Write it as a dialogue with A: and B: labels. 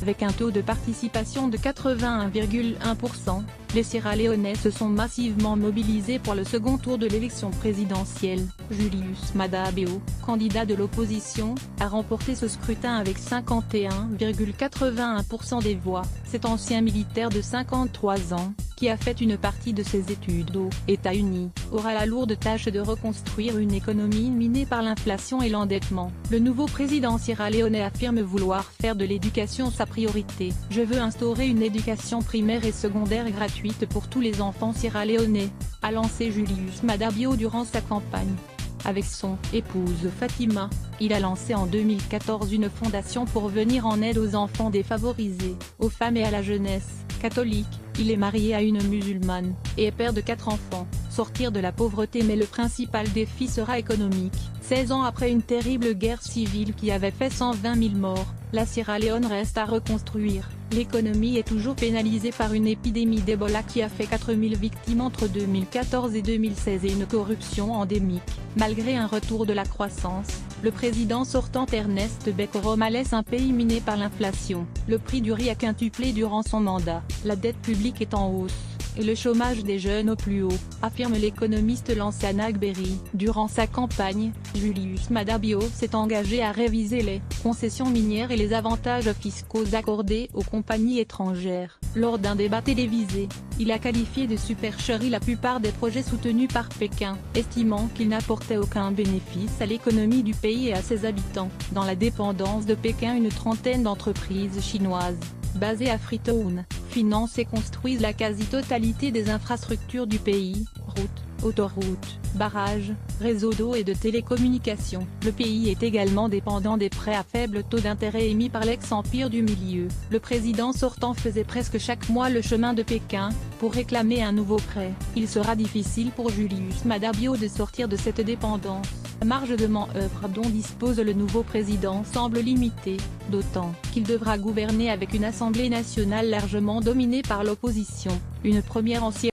A: Avec un taux de participation de 81,1%, les Sierra-Léonais se sont massivement mobilisés pour le second tour de l'élection présidentielle. Julius Maada Bio, candidat de l'opposition, a remporté ce scrutin avec 51,81% des voix. Cet ancien militaire de 53 ans, qui a fait une partie de ses études aux États-Unis, aura la lourde tâche de reconstruire une économie minée par l'inflation et l'endettement. Le nouveau président sierra-léonais affirme vouloir faire de l'éducation sa priorité. « Je veux instaurer une éducation primaire et secondaire gratuite pour tous les enfants sierra-léonais », a lancé Julius Maada Bio durant sa campagne. Avec son épouse Fatima, il a lancé en 2014 une fondation pour venir en aide aux enfants défavorisés, aux femmes et à la jeunesse catholique. Il est marié à une musulmane, et est père de 4 enfants. Sortir de la pauvreté, mais le principal défi sera économique. 16 ans après une terrible guerre civile qui avait fait 120 000 morts, la Sierra Leone reste à reconstruire. L'économie est toujours pénalisée par une épidémie d'Ebola qui a fait 4 000 victimes entre 2014 et 2016 et une corruption endémique. Malgré un retour de la croissance, le président sortant Ernest Bai Koroma laisse un pays miné par l'inflation. Le prix du riz a quintuplé durant son mandat. La dette publique est en hausse, et le chômage des jeunes au plus haut, affirme l'économiste Lansana Gberi. Durant sa campagne, Julius Maada Bio s'est engagé à réviser les concessions minières et les avantages fiscaux accordés aux compagnies étrangères. Lors d'un débat télévisé, il a qualifié de supercherie la plupart des projets soutenus par Pékin, estimant qu'ils n'apportaient aucun bénéfice à l'économie du pays et à ses habitants. Dans la dépendance de Pékin, une trentaine d'entreprises chinoises, basées à Freetown, financent et construisent la quasi-totalité des infrastructures du pays, routes, autoroutes, barrages, réseaux d'eau et de télécommunications. Le pays est également dépendant des prêts à faible taux d'intérêt émis par l'ex-empire du milieu. Le président sortant faisait presque chaque mois le chemin de Pékin, pour réclamer un nouveau prêt. Il sera difficile pour Julius Maada Bio de sortir de cette dépendance. La marge de manœuvre dont dispose le nouveau président semble limitée, d'autant qu'il devra gouverner avec une Assemblée nationale largement dominée par l'opposition, une première en Sierra